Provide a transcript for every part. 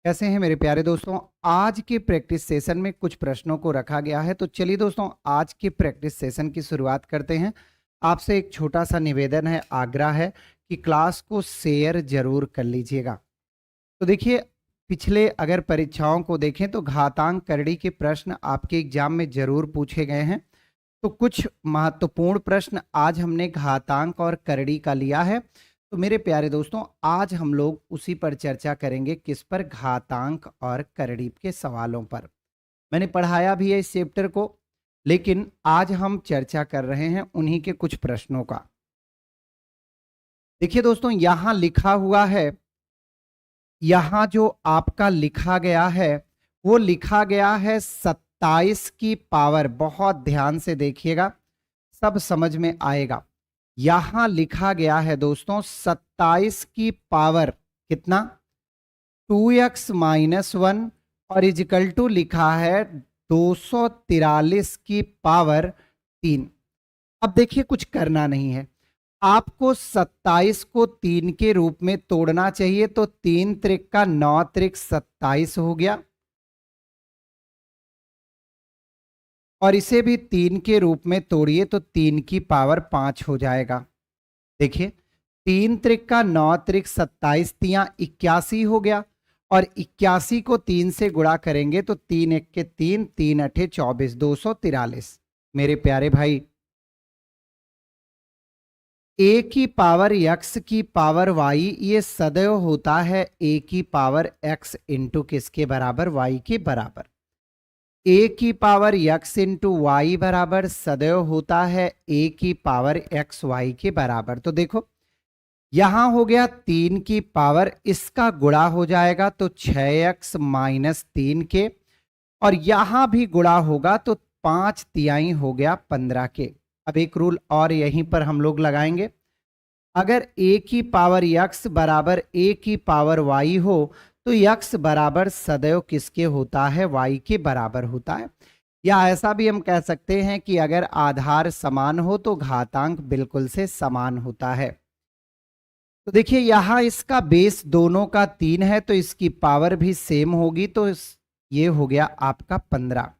कैसे हैं मेरे प्यारे दोस्तों। आज के प्रैक्टिस सेशन में कुछ प्रश्नों को रखा गया है, तो चलिए दोस्तों आज के प्रैक्टिस सेशन की शुरुआत करते हैं। आपसे एक छोटा सा निवेदन है, आग्रह है कि क्लास को शेयर जरूर कर लीजिएगा। तो देखिए, पिछले अगर परीक्षाओं को देखें तो घातांक करड़ी के प्रश्न आपके एग्जाम में जरूर पूछे गए हैं। तो कुछ महत्वपूर्ण प्रश्न आज हमने घातांक और करड़ी का लिया है। तो मेरे प्यारे दोस्तों, आज हम लोग उसी पर चर्चा करेंगे, किस पर? घातांक और करड़ी के सवालों पर। मैंने पढ़ाया भी है इस चैप्टर को, लेकिन आज हम चर्चा कर रहे हैं उन्हीं के कुछ प्रश्नों का। देखिए दोस्तों, यहां लिखा हुआ है, यहां जो आपका लिखा गया है वो लिखा गया है 27 की पावर। बहुत ध्यान से देखिएगा, सब समझ में आएगा। यहां लिखा गया है दोस्तों 27 की पावर कितना? 2x-1 और इजिकल टू लिखा है 243 की पावर 3। अब देखिए, कुछ करना नहीं है, आपको 27 को 3 के रूप में तोड़ना चाहिए। तो 3 त्रिक का 9 त्रिक 27 हो गया, और इसे भी 3 के रूप में तोड़िए तो 3 की पावर 5 हो जाएगा। देखिए, 3 त्रिक का 9 त्रिक 27, 81 हो गया, और 81 को 3 से गुणा करेंगे तो 3 एक के 3, 3 अठे 24, 243। मेरे प्यारे भाई, ए की पावर x की पावर y ये सदैव होता है a की पावर x इंटू किसके बराबर? y के बराबर। a की पावर x इंटू वाई बराबर सदैव होता है a की पावर x y के बराबर। तो देखो, यहां हो गया 3 की पावर, इसका गुणा हो जाएगा तो 6x माइनस 3 के, और यहां भी गुणा होगा तो 5 तिहाई हो गया 15 के। अब एक रूल और यहीं पर हम लोग लगाएंगे, अगर a की पावर x बराबर a की पावर y हो तो x बराबर सदैव किसके होता है? y के बराबर होता है। या ऐसा भी हम कह सकते हैं कि अगर आधार समान हो तो घातांक बिल्कुल से समान होता है। तो देखिए, यहां इसका बेस दोनों का 3 है तो इसकी पावर भी सेम होगी, तो ये हो गया आपका 15।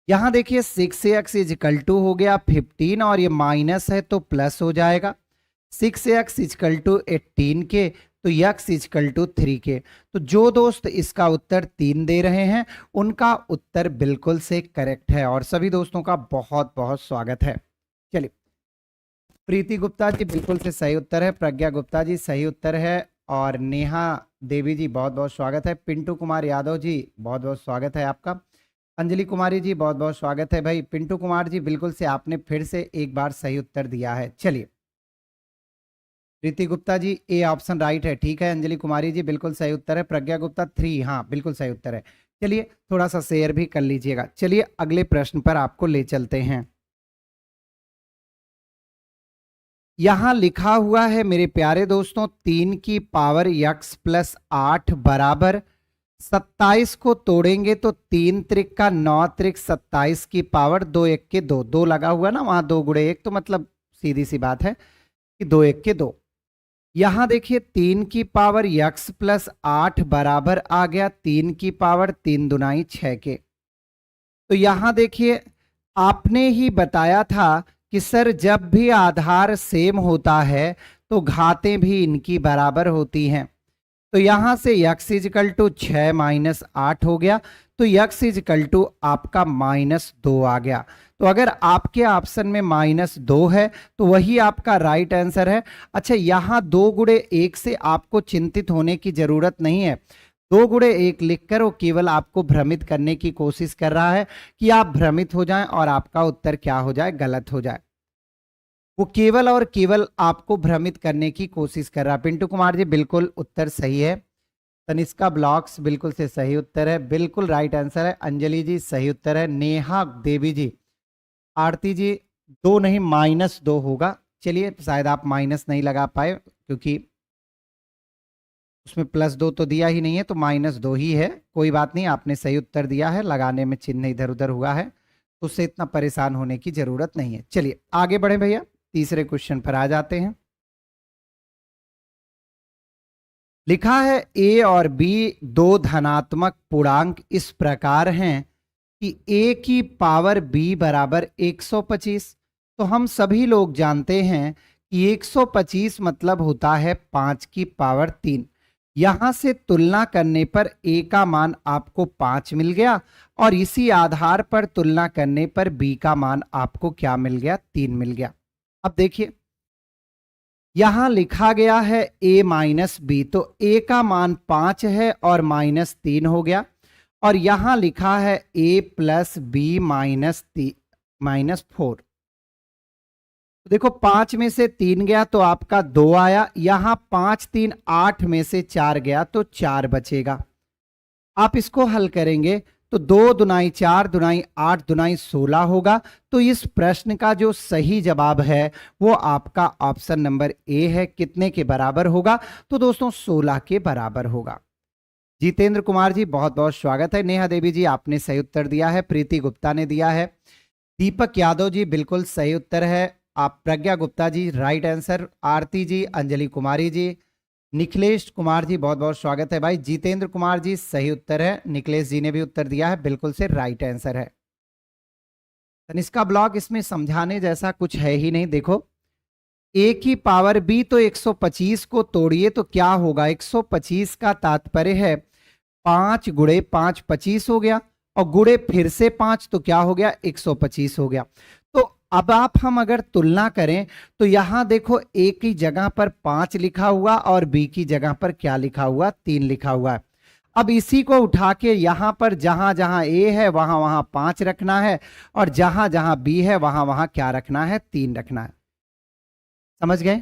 यहां देखिए 6x इजकल टू हो गया 15, और ये माइनस है तो प्लस हो जाएगा। 6x इजकल टू 18 के, तो x इजकल टू 3 के। तो जो दोस्त इसका उत्तर 3 दे रहे हैं उनका उत्तर बिल्कुल से करेक्ट है, और सभी दोस्तों का बहुत बहुत स्वागत है। चलिए, प्रीति गुप्ता जी बिल्कुल से सही उत्तर है, प्रज्ञा गुप्ता जी सही उत्तर है, और नेहा देवी जी बहुत बहुत स्वागत है, पिंटू कुमार यादव जी बहुत बहुत स्वागत है आपका, अंजलि कुमारी जी बहुत बहुत स्वागत है। भाई पिंटू कुमार जी, बिल्कुल से आपने फिर से एक बार सही उत्तर दिया है। चलिए, प्रीति Gupta ji A option right है, ठीक है। अंजलि कुमारी जी बिल्कुल सही उत्तर है। प्रज्ञा गुप्ता 3, हाँ बिल्कुल सही उत्तर है। चलिए, थोड़ा सा शेयर भी कर लीजिएगा। चलिए, अगले प्रश्न पर आपको ले चलते हैं। यहां लिखा हुआ है मेरे प्यारे दोस्तों 3 की पावर x प्लस 8 बराबर 27 को तोड़ेंगे तो 3 त्रिक का 9 त्रिक 27 की पावर 2 एक के 2, 2 लगा हुआ ना वहां, 2 गुणे 1, तो मतलब सीधी सी बात है कि 2 एक के 2। यहां देखिए 3 की पावर x प्लस 8 बराबर आ गया 3 की पावर 3 दुनाई 6 के। तो यहां देखिए, आपने ही बताया था कि सर जब भी आधार सेम होता है तो घातें भी इनकी बराबर होती हैं। तो यहां से x इजकल टू 6 माइनस 8 हो गया, तो x इजकल टू आपका -2 आ गया। तो अगर आपके ऑप्शन में -2 है तो वही आपका राइट आंसर है। अच्छा, यहां 2 गुणे 1 से आपको चिंतित होने की जरूरत नहीं है। 2 गुणे 1 लिखकर वो केवल आपको भ्रमित करने की कोशिश कर रहा है कि आप भ्रमित हो जाएं और आपका उत्तर क्या हो जाए? गलत हो जाए। वो केवल और केवल आपको भ्रमित करने की कोशिश कर रहा है। पिंटू कुमार जी बिल्कुल उत्तर सही है। तनिष्का ब्लॉक्स बिल्कुल से सही उत्तर है, बिल्कुल राइट आंसर है। अंजलि जी सही उत्तर है। नेहा देवी जी, आरती जी 2 नहीं -2 होगा। चलिए, शायद आप माइनस नहीं लगा पाए क्योंकि उसमें +2 तो दिया ही नहीं है, तो -2 ही है। कोई बात नहीं, आपने सही उत्तर दिया है, लगाने में चिन्ह इधर उधर हुआ है, तो उससे इतना परेशान होने की जरूरत नहीं है। चलिए आगे बढ़े भैया, तीसरे क्वेश्चन पर आ जाते हैं। लिखा है a और b दो धनात्मक पूर्णांक इस प्रकार हैं कि a की पावर b बराबर 125। तो हम सभी लोग जानते हैं कि 125 मतलब होता है 5 की पावर 3। यहां से तुलना करने पर a का मान आपको 5 मिल गया और इसी आधार पर तुलना करने पर b का मान आपको क्या मिल गया, 3 मिल गया। अब देखिए यहां लिखा गया है a माइनस बी, तो a का मान 5 है और -3 हो गया। और यहां लिखा है a प्लस बी -4। तो देखो 5 में से 3 गया तो आपका 2 आया, यहां 5 3 8 में से 4 गया तो 4 बचेगा। आप इसको हल करेंगे तो 2 दुनाई 4 दुनाई 8 दुनाई 16 होगा। तो इस प्रश्न का जो सही जवाब है वो आपका ऑप्शन नंबर ए है। कितने के बराबर होगा? तो दोस्तों 16 के बराबर होगा। जितेंद्र कुमार जी बहुत बहुत स्वागत है। नेहा देवी जी आपने सही उत्तर दिया है। प्रीति गुप्ता ने दिया है। दीपक यादव जी बिल्कुल सही उत्तर है। आप प्रज्ञा गुप्ता जी राइट आंसर। आरती जी, अंजलि कुमारी जी, निखिलेश कुमार जी बहुत बहुत स्वागत है भाई। जितेंद्र कुमार जी सही उत्तर है। निखिलेश जी ने भी उत्तर दिया है, बिल्कुल से राइट आंसर है। तनिष्का ब्लॉग, इसमें समझाने जैसा कुछ है ही नहीं। देखो a की पावर b, तो 125 को तोड़िए तो क्या होगा, 125 का तात्पर्य है 5 गुणे 5 25 हो गया और गुणे फिर से 5 तो क्या हो गया, 125 हो गया। तो अब हम अगर तुलना करें तो यहां देखो a की जगह पर 5 लिखा हुआ और b की जगह पर क्या लिखा हुआ, 3 लिखा हुआ है। अब इसी को उठा के यहां पर जहां जहां a है वहां वहां 5 रखना है और जहां जहां b है वहां वहां क्या रखना है, 3 रखना है। समझ गए?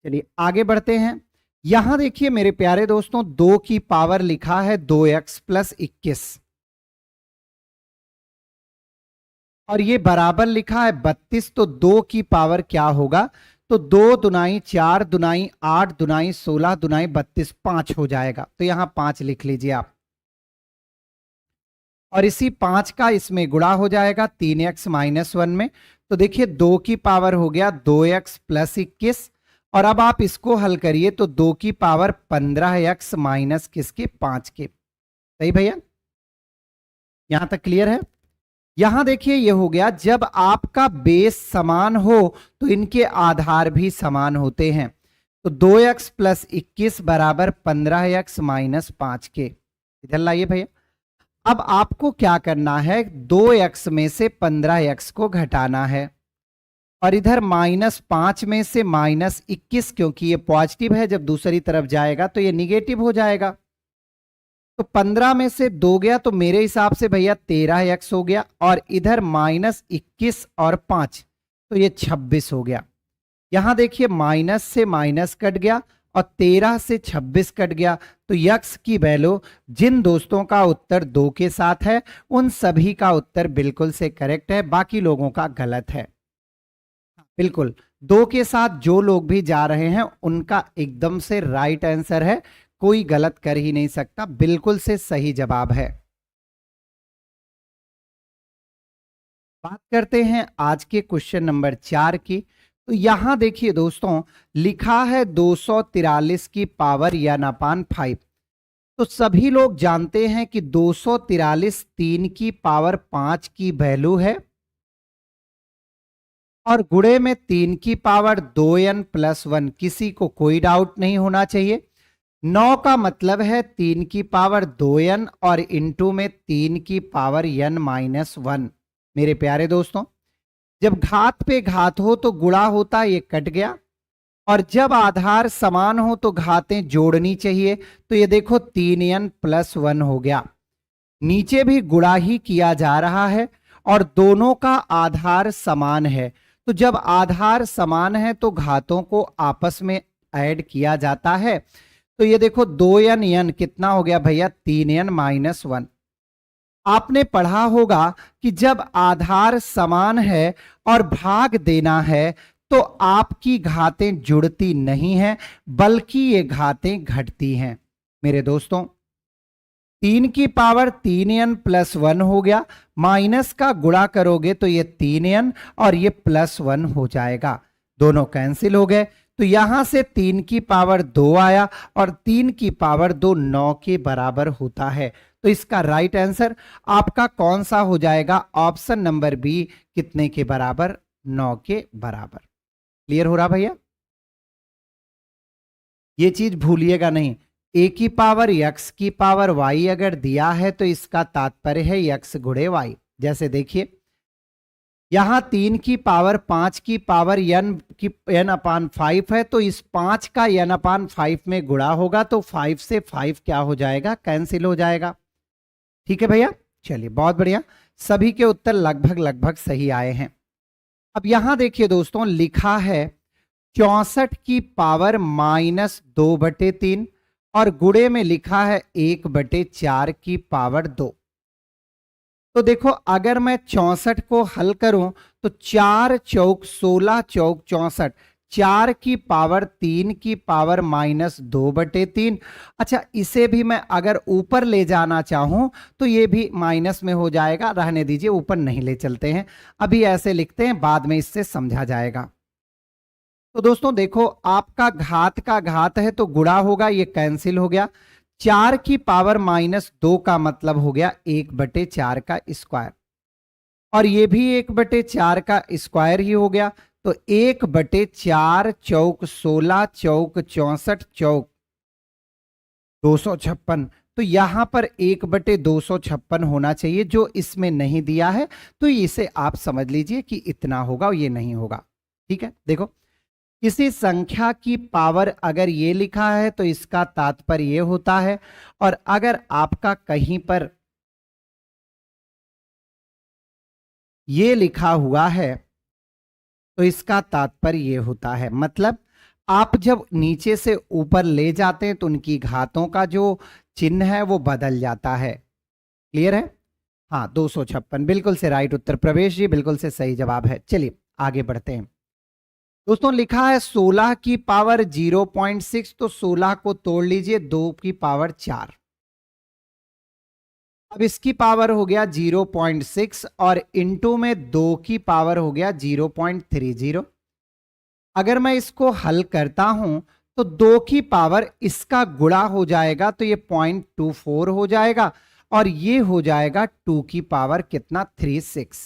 चलिए आगे बढ़ते हैं। यहां देखिए मेरे प्यारे दोस्तों 2 की पावर लिखा है 2x प्लस 21 और ये बराबर लिखा है 32। तो 2 की पावर क्या होगा, तो 2 दुनाई 4 दुनाई 8 दुनाई 16 दुनाई 32, 5 हो जाएगा। तो यहां 5 लिख लीजिए आप और इसी 5 का इसमें गुणा हो जाएगा 3x माइनस 1 में। तो देखिए 2 की पावर हो गया 2x प्लस 21 और अब आप इसको हल करिए तो 2 की पावर 15x माइनस किसके, 5 के। सही भैया, यहां तक क्लियर है? यहां देखिए ये हो गया, जब आपका बेस समान हो तो इनके आधार भी समान होते हैं। तो 2x प्लस 21 बराबर 15x माइनस 5 के। इधर लाइए भैया। अब आपको क्या करना है, 2x में से 15x को घटाना है और इधर -5 में से -21, क्योंकि ये पॉजिटिव है जब दूसरी तरफ जाएगा तो ये निगेटिव हो जाएगा। तो 15 में से 2 गया तो मेरे हिसाब से भैया 13x हो गया और इधर -21 और 5 तो ये 26 हो गया। यहां देखिए माइनस से माइनस कट गया और 13 से 26 कट गया। तो यक्स की वैल्यू, जिन दोस्तों का उत्तर 2 के साथ है उन सभी का उत्तर बिल्कुल से करेक्ट है, बाकी लोगों का गलत है। बिल्कुल 2 के साथ जो लोग भी जा रहे हैं उनका एकदम से राइट आंसर है, कोई गलत कर ही नहीं सकता, बिल्कुल से सही जवाब है। बात करते हैं आज के क्वेश्चन नंबर 4 की। तो यहां देखिए दोस्तों लिखा है 243 की पावर n अपान 5। तो सभी लोग जानते हैं कि 243 3 की पावर 5 की वैल्यू है और गुणे में 3 की पावर 2n प्लस 1, किसी को कोई डाउट नहीं होना चाहिए। 9 का मतलब है 3 की पावर 2n और इंटू में 3 की पावर n माइनस 1। मेरे प्यारे दोस्तों जब घात पे घात हो तो गुणा होता, ये कट गया, और जब आधार समान हो तो घातें जोड़नी चाहिए। तो ये देखो 3n प्लस 1 हो गया। नीचे भी गुणा ही किया जा रहा है और दोनों का आधार समान है। तो जब आधार समान है तो घातों को आपस में ऐड किया जाता है। तो ये देखो 2n कितना हो गया भैया, 3n माइनस 1। आपने पढ़ा होगा कि जब आधार समान है और भाग देना है तो आपकी घातें जुड़ती नहीं हैं बल्कि ये घातें घटती हैं। मेरे दोस्तों 3 की पावर 3n प्लस 1 हो गया, माइनस का गुणा करोगे तो ये 3n और ये प्लस 1 हो जाएगा, दोनों कैंसिल हो गए। तो यहां से 3 की पावर 2 आया और 3 की पावर 2 9 के बराबर होता है। तो इसका राइट आंसर आपका कौन सा हो जाएगा? ऑप्शन नंबर बी, कितने के बराबर? 9 के बराबर। क्लियर हो रहा भैया? ये चीज भूलिएगा नहीं। ए की पावर एक्स की पावर वाई अगर दिया है तो इसका तात्पर्य है एक्स गुणे वाई। जैसे देखिए यहां 3 की पावर 5 की पावर n अपान 5 है, तो इस 5 का n अपान 5 में गुणा होगा तो 5 से 5 क्या हो जाएगा? कैंसिल हो जाएगा। ठीक है भैया, चलिए बहुत बढ़िया, सभी के उत्तर लगभग लगभग सही आए हैं। अब यहां देखिए दोस्तों, लिखा है 64 की पावर -2/3 और गुणे में लिखा है 1/4 की पावर 2। तो देखो अगर मैं 64 को हल करूं तो 4 चौक 16 चौक 64, 4 की पावर 3 की पावर -2/3। अच्छा, इसे भी मैं अगर ऊपर ले जाना चाहूं तो ये भी माइनस में हो जाएगा, रहने दीजिए, ऊपर नहीं ले चलते हैं, अभी ऐसे लिखते हैं, बाद में इससे समझा जाएगा। तो दोस्तों देखो, आपका घात का घात है तो गुणा होगा, ये कैंसिल हो गया। 4 की पावर -2 का मतलब हो गया 1/4 का स्क्वायर, और ये भी 1/4 का स्क्वायर ही हो गया। तो 1/4 चौक 16 चौक 64 चौक 256। तो यहां पर 1/256 होना चाहिए, जो इसमें नहीं दिया है, तो इसे आप समझ लीजिए कि इतना होगा, ये नहीं होगा। ठीक है, देखो किसी संख्या की पावर अगर ये लिखा है तो इसका तात्पर्य ये होता है, और अगर आपका कहीं पर ये लिखा हुआ है तो इसका तात्पर्य ये होता है, मतलब आप जब नीचे से ऊपर ले जाते हैं तो उनकी घातों का जो चिन्ह है वो बदल जाता है। क्लियर है? हाँ, 256 बिल्कुल से राइट उत्तर प्रवेश जी, बिल्कुल से सही जवाब है। चलिए आगे बढ़ते हैं दोस्तों। लिखा है 16 की पावर 0.6, तो 16 को तोड़ लीजिए 2 की पावर 4। अब इसकी पावर हो गया 0.6 और इनटू में 2 की पावर हो गया 0.30। अगर मैं इसको हल करता हूं तो 2 की पावर इसका गुणा हो जाएगा तो ये 0.24 हो जाएगा, और ये हो जाएगा 2 की पावर कितना? 36।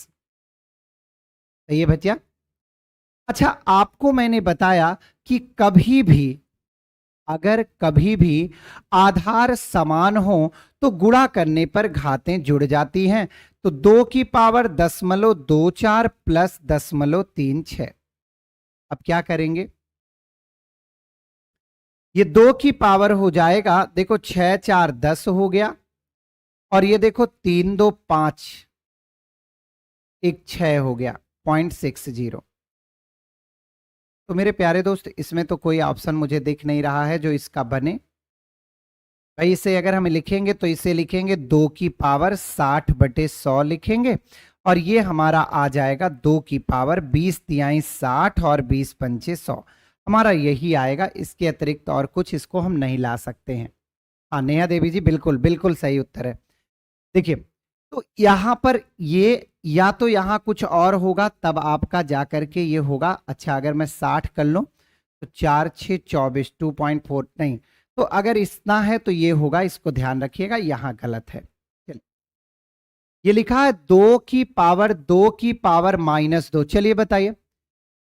सही है बच्चा? अच्छा, आपको मैंने बताया कि कभी भी अगर कभी भी आधार समान हो तो गुणा करने पर घातें जुड़ जाती हैं। तो 2 की पावर 0.24 प्लस 0.36। अब क्या करेंगे? ये 2 की पावर हो जाएगा, देखो 6 4 10 हो गया, और ये देखो 3 2 5, एक 6 हो गया 0.60। तो मेरे प्यारे दोस्त, इसमें तो कोई ऑप्शन मुझे दिख नहीं रहा है जो इसका बने। भाई इसे अगर हम लिखेंगे तो इसे लिखेंगे 2 की पावर 60/100 लिखेंगे, और ये हमारा आ जाएगा 2 की पावर 20 तिहाई 60 और 20 पंचे 100। हमारा यही आएगा, इसके अतिरिक्त और कुछ इसको हम नहीं ला सकते हैं। हाँ नेहा देवी जी, बिल्कुल बिल्कुल सही उत्तर है। देखिए तो यहां पर ये या तो यहां कुछ और होगा, तब आपका जाकर के ये होगा। अच्छा, अगर मैं 60 कर लूं तो 4 6 24, 2.4 नहीं, तो अगर इतना है तो ये होगा, इसको ध्यान रखिएगा, यहां गलत है। चलिए, ये लिखा है 2 की पावर -2। चलिए बताइए,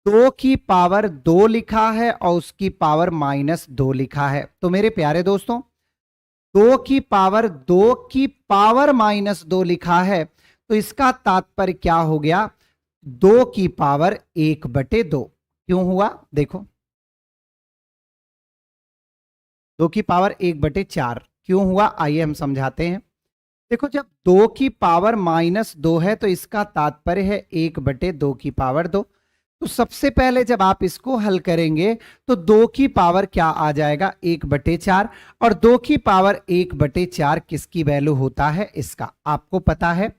2 की पावर 2 लिखा है और उसकी पावर -2 लिखा है। तो मेरे प्यारे दोस्तों, 2 की पावर -2 लिखा है, तो इसका तात्पर्य क्या हो गया? 2 की पावर 1/2। क्यों हुआ? देखो 2 की पावर 1/4 क्यों हुआ, आइए हम समझाते हैं। देखो, जब 2 की पावर -2 है तो इसका तात्पर्य है 1/2 की पावर 2। तो सबसे पहले जब आप इसको हल करेंगे तो 2 की पावर क्या आ जाएगा? 1/4, और 2 की पावर 1/4 किसकी वैल्यू होता है? इसका आपको पता है।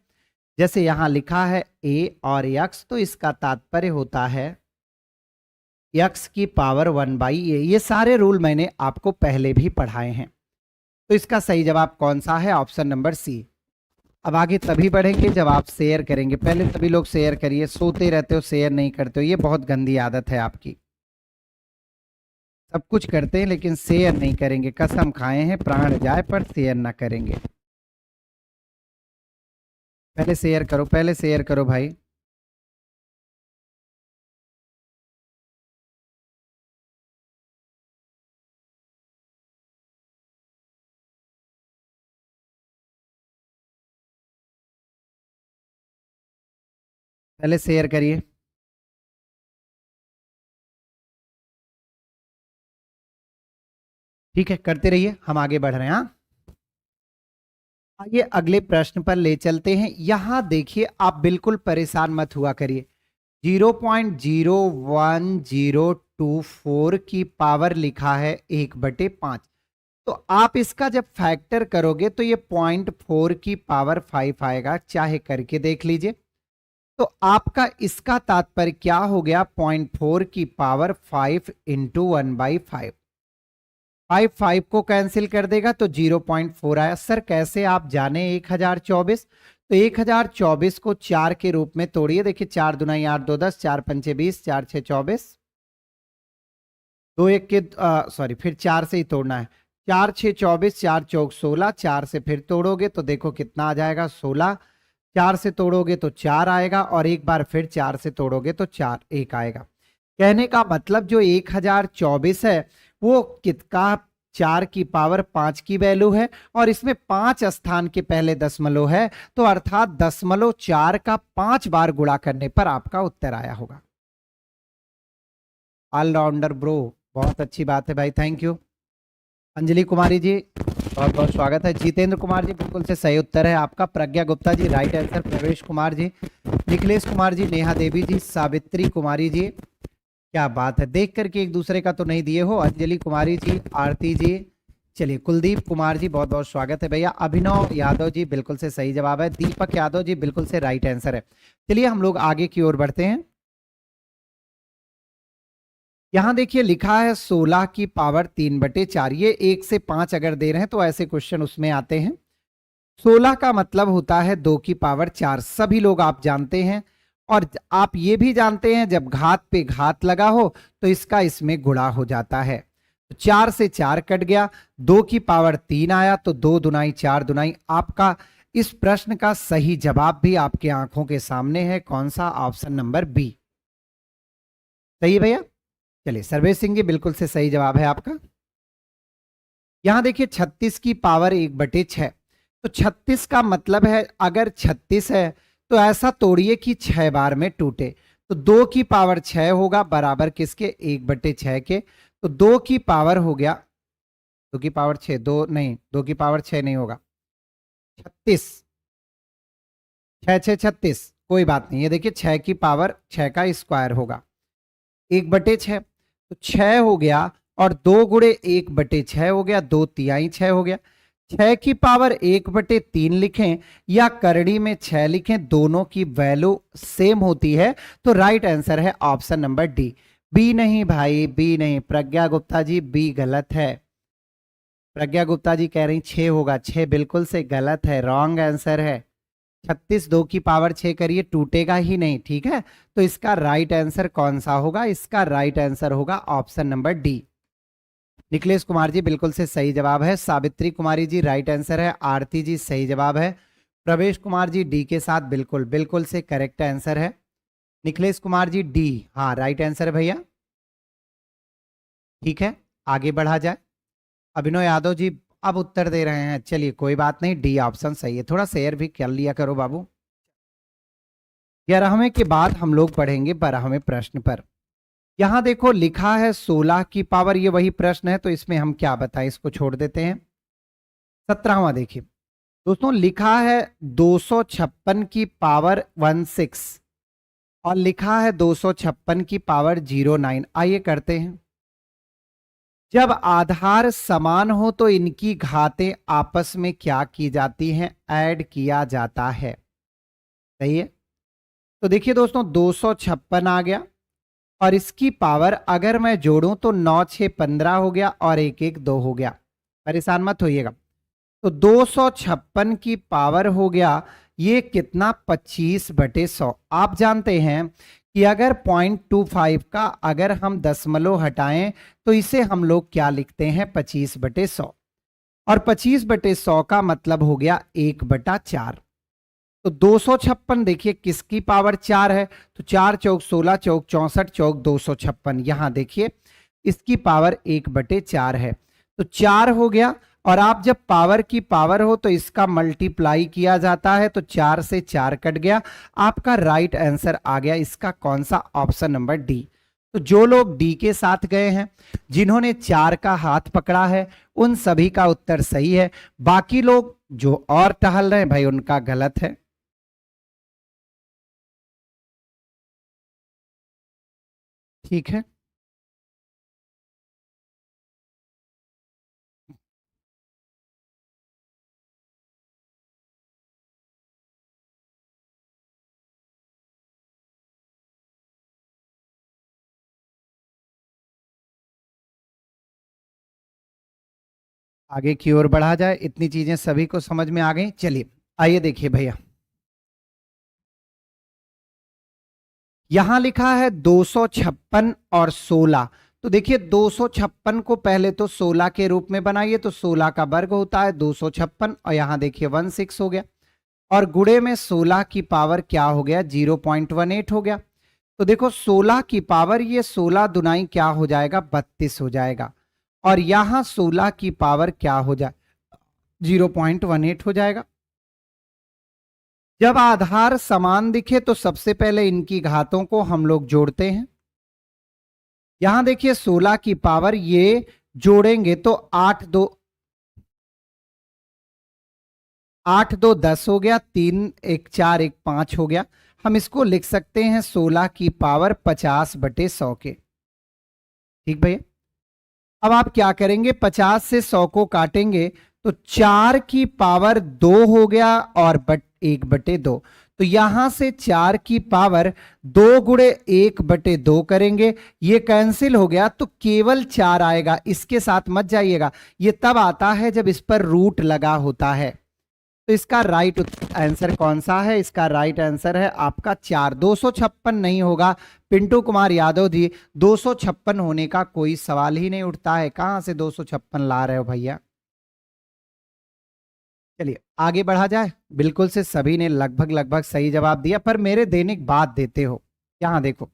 जैसे यहां लिखा है a और x, तो इसका तात्पर्य होता है x की पावर 1/a। ये सारे रूल मैंने आपको पहले भी पढ़ाए हैं। तो इसका सही जवाब कौन सा है? Option number C. अब आगे तभी बढ़ेंगे जब आप शेयर करेंगे। पहले सभी लोग शेयर करिए, सोते रहते हो शेयर नहीं करते हो, ये बहुत गंदी आदत है आपकी। सब कुछ करते हैं लेकिन शेयर नहीं करेंगे, कसम खाए हैं प्राण जाए पर शेयर ना करेंगे। पहले शेयर करो, पहले शेयर करो भाई। पहले शेयर करिए। ठीक है, करते रहिए, हम आगे बढ़ रहे हैं। हाँ, आइए अगले प्रश्न पर ले चलते हैं। यहां देखिए, आप बिल्कुल परेशान मत हुआ करिए। 0.01024 की पावर लिखा है 1/5। तो आप इसका जब फैक्टर करोगे तो ये 0.4 की पावर 5 आएगा, चाहे करके देख लीजिए। तो आपका इसका तात्पर्य क्या हो गया, 0.4 की पावर 5 इंटू 1/5। 5 को कैंसिल कर देगा तो 0.4 आया। सर कैसे आप जाने 1024? तो 1024 को 4 के रूप में तोड़िए। देखिए 4 दूना 8, 2 10, 4 पंचे 20, 4 6 24, 2 1 के सॉरी फिर 4 से ही तोड़ना है। 4 6 24, 4 चौक 16, 4 से फिर तोड़ोगे तो देखो कितना आ जाएगा 16। 4 से तोड़ोगे तो 4 आएगा और एक बार फिर 4 से तोड़ोगे तो 4 1 आएगा। कहने का मतलब जो 1024 है वो कितना 4 की पावर 5 की वैल्यू है और इसमें 5 स्थान के पहले दशमलव है, तो अर्थात 0.4 का 5 बार गुणा करने पर आपका उत्तर आया होगा। ऑलराउंडर ब्रो, बहुत अच्छी बात है भाई, थैंक यू। अंजलि कुमारी जी बहुत बहुत स्वागत है। जितेंद्र कुमार जी बिल्कुल से सही उत्तर है आपका। प्रज्ञा गुप्ता जी राइट आंसर। प्रवेश कुमार जी, निखिलेश कुमार जी, नेहा देवी जी, सावित्री कुमारी जी, क्या बात है, देख करके एक दूसरे का तो नहीं दिए हो। अंजलि कुमारी जी, आरती जी, चलिए कुलदीप कुमार जी बहुत बहुत स्वागत है भैया। अभिनव यादव जी बिल्कुल से सही जवाब है। दीपक यादव जी बिल्कुल से राइट आंसर है। चलिए हम लोग आगे की ओर बढ़ते हैं। यहां देखिए लिखा है 16 की पावर 3/4। ये 1 से 5 अगर दे रहे हैं तो ऐसे क्वेश्चन उसमें आते हैं। 16 का मतलब होता है 2 की पावर 4, सभी लोग आप जानते हैं। और आप ये भी जानते हैं जब घात पे घात लगा हो तो इसका इसमें गुणा हो जाता है। तो 4 से 4 कट गया, 2 की पावर 3 आया तो 2 दुनाई 4 दुनाई। आपका इस प्रश्न का सही जवाब भी आपके आंखों के सामने है। कौन सा? Option number B. सही है भैया। चलिए सर्वेश सिंह जी बिल्कुल से सही जवाब है आपका। यहां देखिए 36 की पावर 1/6। तो 36 का मतलब है अगर 36 है तो ऐसा तोड़िए कि 6 बार में टूटे। तो 2 की पावर 6 होगा बराबर किसके? 1/6 के। तो 2 की पावर हो गया 2 की पावर 6, 2 नहीं, 2 की पावर 6 नहीं होगा, 36, 6 6 36, कोई बात नहीं। ये देखिए 6 की पावर 6 का स्क्वायर होगा 1/6, तो 6 हो गया और 2 गुणे 1/6 हो गया, 2 तिहाई 6 हो गया। 6 की पावर 1/3 लिखें या करड़ी में 6 लिखें, दोनों की वैल्यू सेम होती है। तो राइट आंसर है ऑप्शन नंबर डी। बी नहीं भाई, बी नहीं। प्रज्ञा गुप्ता जी बी गलत है। प्रज्ञा गुप्ता जी कह रही 6 होगा, 6 बिल्कुल से गलत है, रॉन्ग आंसर है। 36 2 की पावर 6 करिए, टूटेगा ही नहीं, ठीक है। तो इसका राइट आंसर कौन सा होगा? इसका राइट आंसर होगा option number D. Nikhilesh Kumar ji बिल्कुल से सही जवाब है। सावित्री कुमारी जी राइट आंसर है। आरती जी सही जवाब है। प्रवेश कुमार जी डी के साथ बिल्कुल बिल्कुल से करेक्ट आंसर है। निखिलेश कुमार जी डी, हाँ राइट आंसर है भैया। ठीक है, आगे बढ़ा जाए। अभिनव यादव जी अब उत्तर दे रहे हैं, चलिए कोई बात नहीं, डी ऑप्शन सही है। थोड़ा शेयर भी कर लिया करो बाबू। 11वें के बाद हम लोग पढ़ेंगे 12वें प्रश्न पर। यहां देखो लिखा है 16 की पावर, ये वही प्रश्न है तो इसमें हम क्या बताएं, इसको छोड़ देते हैं। 17वां देखिए दोस्तों, लिखा है 256 की पावर 16 और लिखा है 256 की पावर 09। आइए करते हैं। जब आधार समान हो तो इनकी घातें आपस में क्या की जाती हैं? ऐड किया जाता है। सही है। तो देखिए दोस्तों 256 आ गया और इसकी पावर अगर मैं जोड़ूं तो 9 6 15 हो गया और 1 1 2 हो गया। परेशान मत होइएगा। तो 256 की पावर हो गया ये कितना? 25/100। आप जानते हैं कि अगर 0.25 का अगर हम दशमलव हटाएं तो इसे हम लोग क्या लिखते हैं 25/100, और 25/100 का मतलब हो गया 1/4। तो 256 देखिए किसकी पावर 4 है, तो 4 चौक 16 चौक 64 चौक 256, यहां देखिए इसकी पावर 1/4 है, तो 4 हो गया। और आप जब पावर की पावर हो तो इसका मल्टीप्लाई किया जाता है, तो 4 से 4 कट गया, आपका राइट आंसर आ गया इसका कौन सा, ऑप्शन नंबर डी। तो जो लोग डी के साथ गए हैं, जिन्होंने 4 का हाथ पकड़ा है, उन सभी का उत्तर सही है। बाकी लोग जो और टहल रहे हैं भाई उनका गलत है। ठीक है, आगे की ओर बढ़ा जाए, इतनी चीजें सभी को समझ में आ गई। चलिए आइए देखिए भैया, यहां लिखा है 256 और 16। तो देखिए 256 को पहले तो 16 के रूप में बनाइए, तो 16 का वर्ग होता है 256, और यहां देखिए 16 हो गया, और गुणे में 16 की पावर क्या हो गया 0.18 हो गया। तो देखो 16 की पावर, ये 16 दुनाई क्या हो जाएगा 32 हो जाएगा, और यहां 16 की पावर क्या हो जाए 0.18 हो जाएगा। जब आधार समान दिखे तो सबसे पहले इनकी घातों को हम लोग जोड़ते हैं। यहां देखिए 16 की पावर ये जोड़ेंगे तो 8 2 10 हो गया, 3 1 4 1 5 हो गया। हम इसको लिख सकते हैं 16 की पावर 50/100 के। ठीक भैया, अब आप क्या करेंगे 50 से 100 को काटेंगे तो 4 की पावर 2 हो गया और 1/2। तो यहां से 4 की पावर 2 गुणे 1/2 करेंगे, ये कैंसिल हो गया तो केवल 4 आएगा, इसके साथ मत जाइएगा। ये तब आता है जब इस पर रूट लगा होता है। तो इसका राइट आंसर कौन सा है, इसका राइट आंसर है आपका 4। 256 नहीं होगा पिंटू कुमार यादव जी, 256 होने का कोई सवाल ही नहीं उठता है, कहां से 256 ला रहे हो भैया। चलिए आगे बढ़ा जाए, बिल्कुल से सभी ने लगभग लगभग सही जवाब दिया, पर मेरे दैनिक बात देते हो। यहां देखो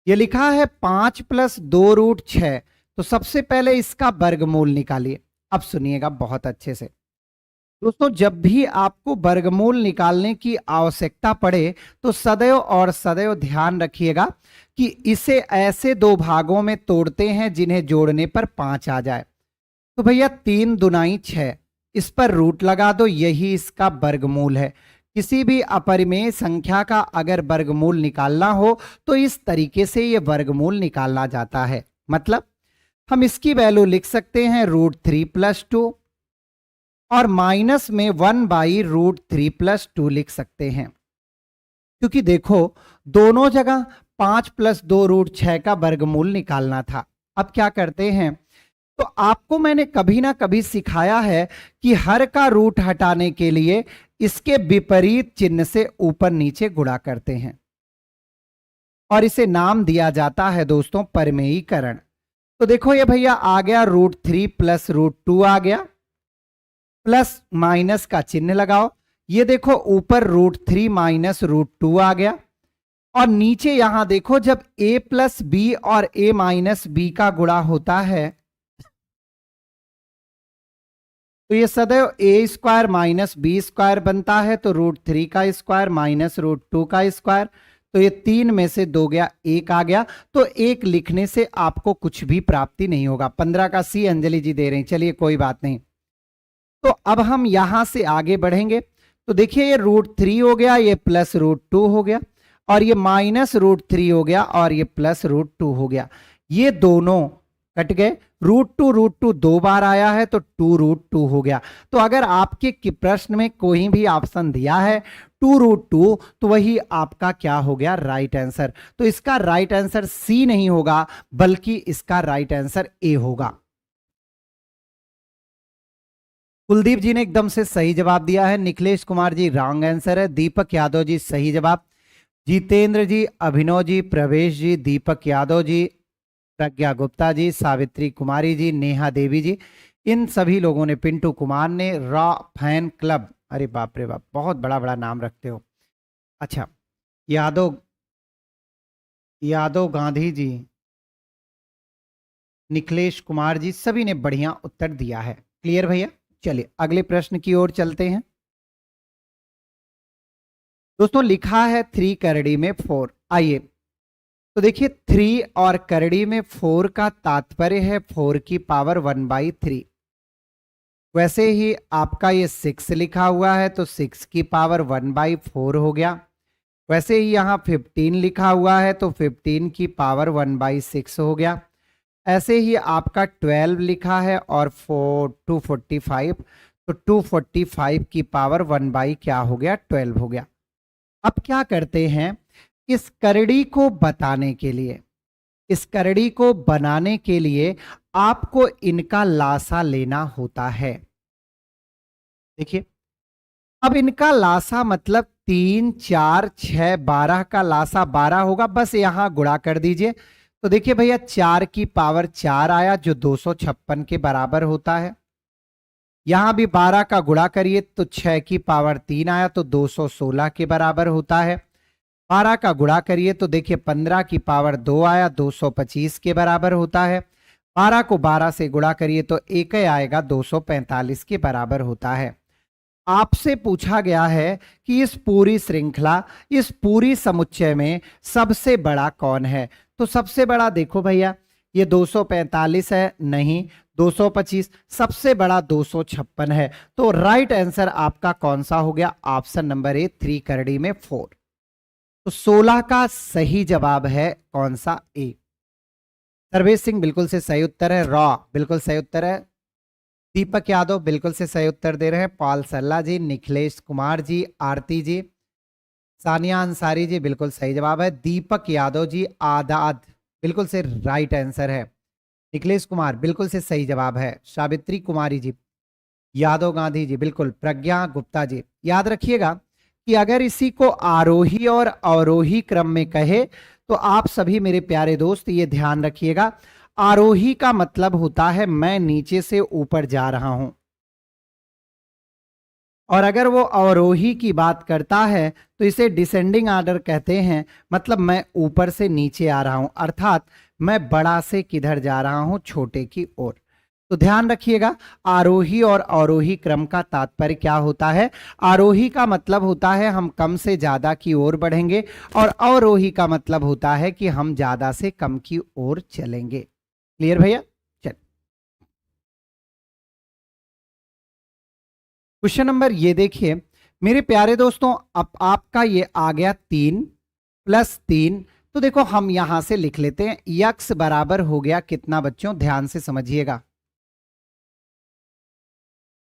ये लिखा है 5+2√6, तो सबसे पहले इसका वर्गमूल निकालिए। अब सुनिएगा बहुत अच्छे से दोस्तों, जब भी आपको वर्गमूल निकालने की आवश्यकता पड़े तो सदैव और सदैव ध्यान रखिएगा कि इसे ऐसे दो भागों में तोड़ते हैं जिन्हें जोड़ने पर 5 आ जाए। तो भैया 3 दुनाई 6, इस पर रूट लगा दो, यही इसका वर्गमूल है। किसी भी अपरिमेय संख्या का अगर वर्गमूल निकालना हो तो इस तरीके से ये वर्गमूल निकाला जाता है। मतलब हम इसकी वैल्यू लिख सकते हैं √3+2, और माइनस में 1/√3+2 लिख सकते हैं, क्योंकि देखो दोनों जगह 5+2√6 का वर्गमूल निकालना था। अब क्या करते हैं, तो आपको मैंने कभी ना कभी सिखाया है कि हर का रूट हटाने के लिए इसके विपरीत चिन्ह से ऊपर नीचे गुणा करते हैं, और इसे नाम दिया जाता है दोस्तों परिमेयीकरण। तो देखो ये भैया आ गया √3 + √2 आ गया, प्लस माइनस का चिन्ह लगाओ, ये देखो ऊपर √3 - √2 आ गया, और नीचे यहां देखो जब a+b और a-b का गुणा होता है तो ये सदैव a² - b² बनता है, तो √3 का स्क्वायर माइनस √2 का स्क्वायर, तो ये 3 में से 2 गया, 1 आ गया। तो 1 लिखने से आपको कुछ भी प्राप्ति नहीं होगा। 15 का C अंजलि जी दे रहे हैं, चलिए कोई बात नहीं। तो अब हम यहां से आगे बढ़ेंगे, तो देखिए ये √3 हो गया, ये प्लस √2 हो गया, और ये माइनस √3 हो गया, और ये प्लस √2 हो गया। ये दोनों कट गए, √2 2 बार आया है तो 2√2 हो गया। तो अगर आपके प्रश्न में कोई भी ऑप्शन दिया है 2√2, तो वही आपका क्या हो गया राइट आंसर। तो इसका राइट आंसर सी नहीं होगा, बल्कि इसका राइट आंसर ए होगा। कुलदीप जी ने एकदम से सही जवाब दिया है, निखिलेश कुमार जी रॉन्ग आंसर है, दीपक यादव जी सही जवाब। जितेंद्र जी, अभिनव जी, प्रवेश जी, दीपक यादव जी, प्रज्ञा गुप्ता जी, सावित्री कुमारी जी, नेहा देवी जी, इन सभी लोगों ने, पिंटू कुमार ने, रॉ फैन क्लब, अरे बाप रे बाप, बहुत बड़ा बड़ा नाम रखते हो। अच्छा, यादव यादव गांधी जी, निखिलेश कुमार जी, सभी ने बढ़िया उत्तर दिया है। क्लियर भैया? चलिए अगले प्रश्न की ओर चलते हैं। दोस्तों लिखा है 3 करड़ी में 4। आइए तो देखिए 3 और करड़ी में 4 का तात्पर्य है 4 की पावर 1/3। वैसे ही आपका ये 6 लिखा हुआ है तो 6 की पावर 1/4 हो गया। वैसे ही यहाँ 15 लिखा हुआ है तो 15 की पावर 1/6 हो गया। ऐसे ही आपका 12 लिखा है और 245, तो 245 की पावर 1 क्या हो गया, 12 हो गया। अब क्या करते हैं, इस करड़ी को बताने के लिए, इस करड़ी को बनाने के लिए आपको इनका लासा लेना होता है। देखिए अब इनका लासा मतलब 3, 4, 6, 12 का लासा 12 होगा, बस यहां गुणा कर दीजिए। तो देखिए भैया 4 की पावर 4 आया जो 256 के बराबर होता है। यहां भी 12 का गुणा करिए तो 6 की पावर 3 आया तो 216 के बराबर होता है। 12 का गुणा करिए तो देखिए 15 की पावर 2 आया 225 के बराबर होता है। 12 को 12 से गुणा करिए तो एक ही आएगा 245 के बराबर होता है। आपसे पूछा गया है कि इस पूरी श्रृंखला, इस पूरी समुच्चय में सबसे बड़ा कौन है। तो सबसे बड़ा देखो भैया ये 245 है, नहीं 225, सबसे बड़ा 256 है। तो राइट आंसर आपका कौन सा हो गया, ऑप्शन नंबर ए, 3 करड़ी में 4। तो 16 का सही जवाब है कौन सा, ए। सर्वेश सिंह बिल्कुल से सही उत्तर है। रॉ बिल्कुल सही उत्तर है। दीपक यादव बिल्कुल से सही उत्तर दे रहे हैं। पॉल सल्ला जी, निखिलेश कुमार जी, आरती जी, सानिया अंसारी जी बिल्कुल सही जवाब है। दीपक यादव जी, आदाद बिल्कुल से राइट आंसर है। निखिलेश कुमार बिल्कुल से सही जवाब है। सावित्री कुमारी जी, यादव गांधी जी बिल्कुल। प्रज्ञा गुप्ता जी, याद रखिएगा कि अगर इसी को आरोही और अवरोही क्रम में कहे तो आप सभी मेरे प्यारे दोस्त ये ध्यान रखिएगा, आरोही का मतलब होता है मैं नीचे से ऊपर जा रहा हूं, और अगर वो अवरोही की बात करता है तो इसे डिसेंडिंग ऑर्डर कहते हैं, मतलब मैं ऊपर से नीचे आ रहा हूं, अर्थात मैं बड़ा से किधर जा रहा हूं, छोटे की ओर। तो ध्यान रखिएगा आरोही और अवरोही क्रम का तात्पर्य क्या होता है। आरोही का मतलब होता है हम कम से ज्यादा की ओर बढ़ेंगे, और अवरोही का मतलब होता है कि हम ज्यादा से कम की ओर चलेंगे। क्लियर भैया? चल क्वेश्चन नंबर ये देखिए मेरे प्यारे दोस्तों, अब आपका ये आ गया 3 + 3। तो देखो हम यहां से लिख लेते हैं, यक्स बराबर हो गया कितना बच्चों, ध्यान से समझिएगा।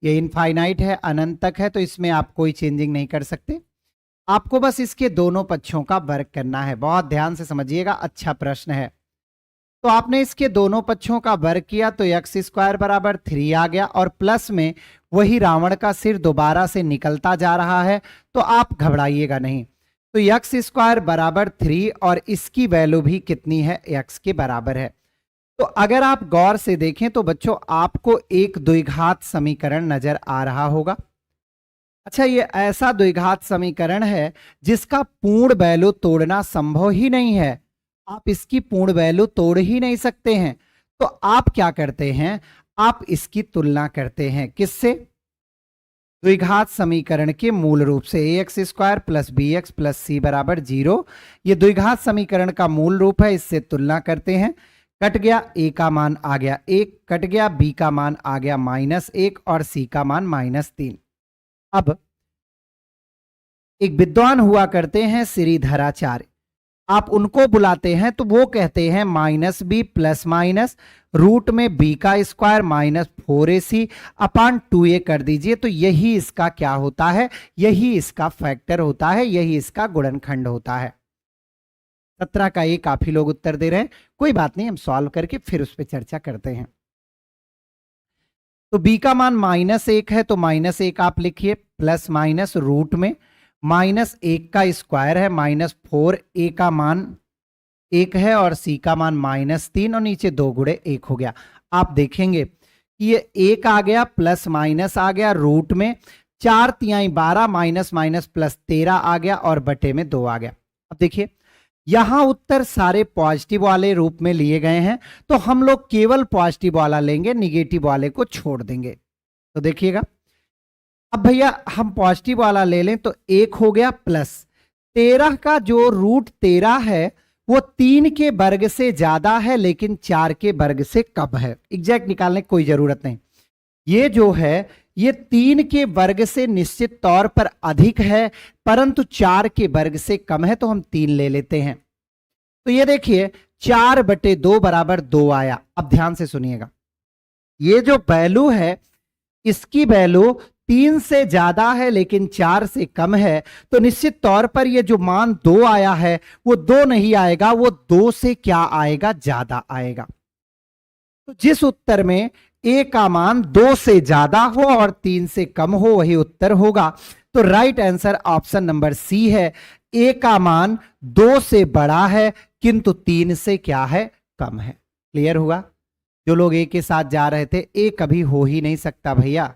ये इनफाइनाइट है, अनंत तक है, तो इसमें आप कोई चेंजिंग नहीं कर सकते। आपको बस इसके दोनों पक्षों का वर्ग करना है। बहुत ध्यान से समझिएगा, अच्छा प्रश्न है। तो आपने इसके दोनों पक्षों का वर्ग किया तो x² बराबर 3 आ गया, और प्लस में वही रावण का सिर दोबारा से निकलता जा रहा है, तो आप घबराइएगा नहीं। तो x² बराबर 3 और इसकी वैल्यू भी कितनी है, x के बराबर है। तो अगर आप गौर से देखें तो बच्चों आपको एक द्विघात समीकरण नजर आ रहा होगा। अच्छा, ये ऐसा द्विघात समीकरण है जिसका पूर्ण वैल्यू तोड़ना संभव ही नहीं है, आप इसकी पूर्ण वैल्यू तोड़ ही नहीं सकते हैं। तो आप क्या करते हैं, आप इसकी तुलना करते हैं किससे, द्विघात समीकरण के मूल रूप से, ax² + bx + c बराबर 0। ये द्विघात समीकरण का मूल रूप है, इससे तुलना करते हैं। कट गया, a का मान आ गया 1, कट गया b का मान आ गया -1 और c का मान -3। अब एक विद्वान हुआ करते हैं श्रीधराचार्य, आप उनको बुलाते हैं तो वो कहते हैं -b ± रूट में b का स्क्वायर -4ac अपान 2a कर दीजिए, तो यही इसका क्या होता है, यही इसका फैक्टर होता है, यही इसका गुणनखंड होता है। 17 का ये काफी लोग उत्तर दे रहे हैं, कोई बात नहीं, हम सॉल्व करके फिर उस पर चर्चा करते हैं। तो b का मान -1 है तो -1 आप लिखिए, प्लस माइनस रूट में -1 का स्क्वायर है -4, ए का मान 1 है और सी का मान -3 और नीचे 2 गुणे 1 हो गया। आप देखेंगे कि ये 1 आ गया प्लस माइनस आ गया रूट में, 4 तिहाई 12 माइनस माइनस प्लस 13 आ गया और बटे में 2 आ गया। अब देखिए यहां उत्तर सारे पॉजिटिव वाले रूप में लिए गए हैं, तो हम लोग केवल पॉजिटिव वाला लेंगे, निगेटिव वाले को छोड़ देंगे। तो देखिएगा अब भैया हम पॉजिटिव वाला ले लें तो 1 हो गया प्लस 13 का जो रूट 13 है वो 3 के वर्ग से ज्यादा है लेकिन 4 के वर्ग से कम है। एग्जैक्ट निकालने की कोई जरूरत नहीं, ये जो है ये 3 के वर्ग से निश्चित तौर पर अधिक है परंतु 4 के वर्ग से कम है, तो हम 3 ले लेते हैं। तो ये देखिए 4/2 बराबर 2 आया। अब ध्यान से सुनिएगा, ये जो वैल्यू है इसकी वैल्यू 3 से ज्यादा है लेकिन 4 से कम है, तो निश्चित तौर पर ये जो मान 2 आया है वो 2 नहीं आएगा, वो 2 से क्या आएगा, ज्यादा आएगा। तो जिस उत्तर में ए का मान 2 से ज्यादा हो और 3 से कम हो वही उत्तर होगा। तो right answer option number C है, ए का मान 2 से बड़ा है किंतु 3 से क्या है, कम है। क्लियर हुआ? जो लोग ए के साथ जा रहे थे, ए कभी हो ही नहीं सकता भैया,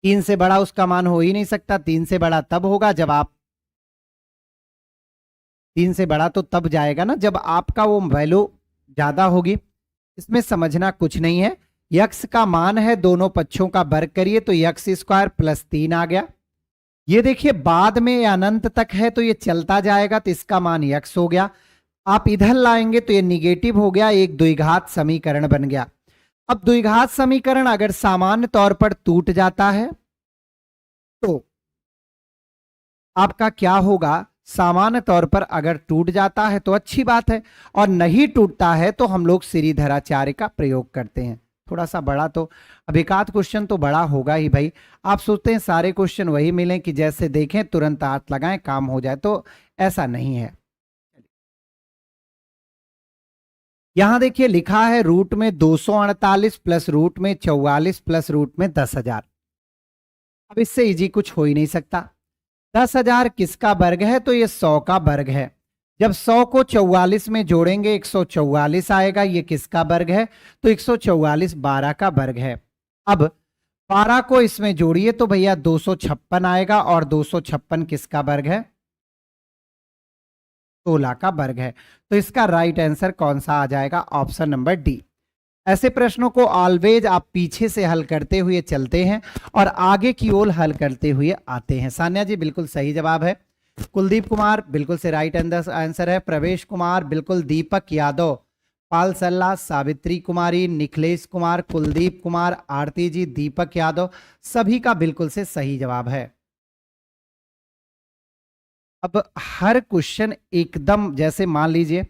3 से बड़ा उसका मान हो ही नहीं सकता। 3 से बड़ा तब होगा जब आप 3 से बड़ा तो तब जाएगा ना जब आपका वो वैल्यू ज्यादा होगी। इसमें समझना कुछ नहीं है, यक्स का मान है, दोनों पक्षों का वर्ग करिए तो यक्स स्क्वायर प्लस 3 आ गया। ये देखिए बाद में अनंत तक है तो ये चलता जाएगा तो इसका मान यक्स हो गया। आप इधर लाएंगे तो ये निगेटिव हो गया, एक द्विघात समीकरण बन गया। अब द्विघात समीकरण अगर सामान्य तौर पर टूट जाता है तो आपका क्या होगा, सामान्य तौर पर अगर टूट जाता है तो अच्छी बात है और नहीं टूटता है तो हम लोग श्रीधराचार्य का प्रयोग करते हैं। थोड़ा सा बड़ा तो अब एक आध क्वेश्चन तो बड़ा होगा ही भाई। आप सोचते हैं सारे क्वेश्चन वही मिले कि जैसे देखें तुरंत हाथ लगाएं काम हो जाए, तो ऐसा नहीं है। यहां देखिए लिखा है रूट में 248 प्लस रूट में 44 प्लस रूट में 10,000। अब इससे इजी कुछ हो ही नहीं सकता। 10,000 किसका वर्ग है, तो ये 100 का वर्ग है। जब 100 को 44 में जोड़ेंगे 144 आएगा, ये किसका वर्ग है, तो 144 12 का वर्ग है। अब 12 को इसमें जोड़िए तो भैया 256 आएगा और 256 किसका वर्ग है, 16 का वर्ग है। तो इसका राइट आंसर कौन सा आ जाएगा, ऑप्शन नंबर डी। ऐसे प्रश्नों को ऑलवेज आप पीछे से हल करते हुए चलते हैं और आगे की ओर हल करते हुए आते हैं। सान्या जी बिल्कुल सही जवाब है। कुलदीप कुमार बिल्कुल से राइट आंसर है। प्रवेश कुमार बिल्कुल। दीपक यादव, पाल सल्ला, सावित्री कुमारी, निखिलेश कुमार, कुलदीप कुमार, आरती जी, दीपक यादव, सभी का बिल्कुल से सही जवाब है। अब हर क्वेश्चन एकदम, जैसे मान लीजिए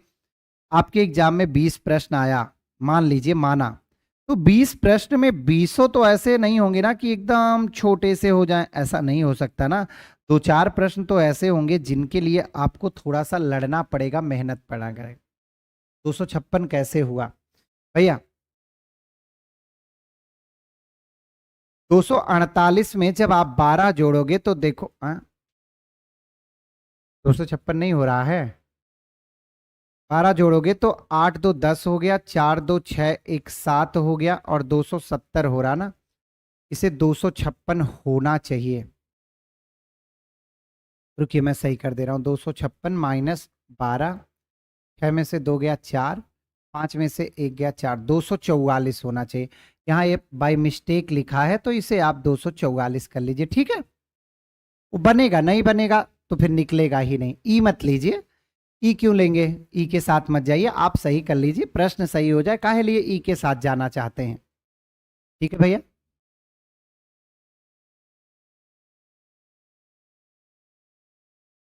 आपके एग्जाम में 20 प्रश्न आया, मान लीजिए माना, तो 20 प्रश्न में 20 तो ऐसे नहीं होंगे ना कि एकदम छोटे से हो जाएं, ऐसा नहीं हो सकता ना। 2-4 प्रश्न तो ऐसे होंगे जिनके लिए आपको थोड़ा सा लड़ना पड़ेगा, मेहनत पड़ा करेगा। 256 कैसे हुआ भैया, 248 में जब आप 12 जोड़ोगे तो देखो 256 नहीं हो रहा है, 12 जोड़ोगे तो 8 2 10 हो गया, 4 2 6 1 7 हो गया और 270 हो रहा ना, इसे 256 होना चाहिए। रुकिए मैं सही कर दे रहा हूं, 256 माइनस 12, 6 में से 2 गया 4, 5 में से 1 गया 4, 244 होना चाहिए। यहाँ ये बाय मिस्टेक लिखा है तो इसे आप 244 कर लीजिए, ठीक है। वो बनेगा, नहीं बनेगा तो फिर निकलेगा ही नहीं। ई मत लीजिए, ई क्यों लेंगे, ई के साथ मत जाइए, आप सही कर लीजिए, प्रश्न सही हो जाए, काहे लिए ई के साथ जाना चाहते हैं, ठीक है भैया।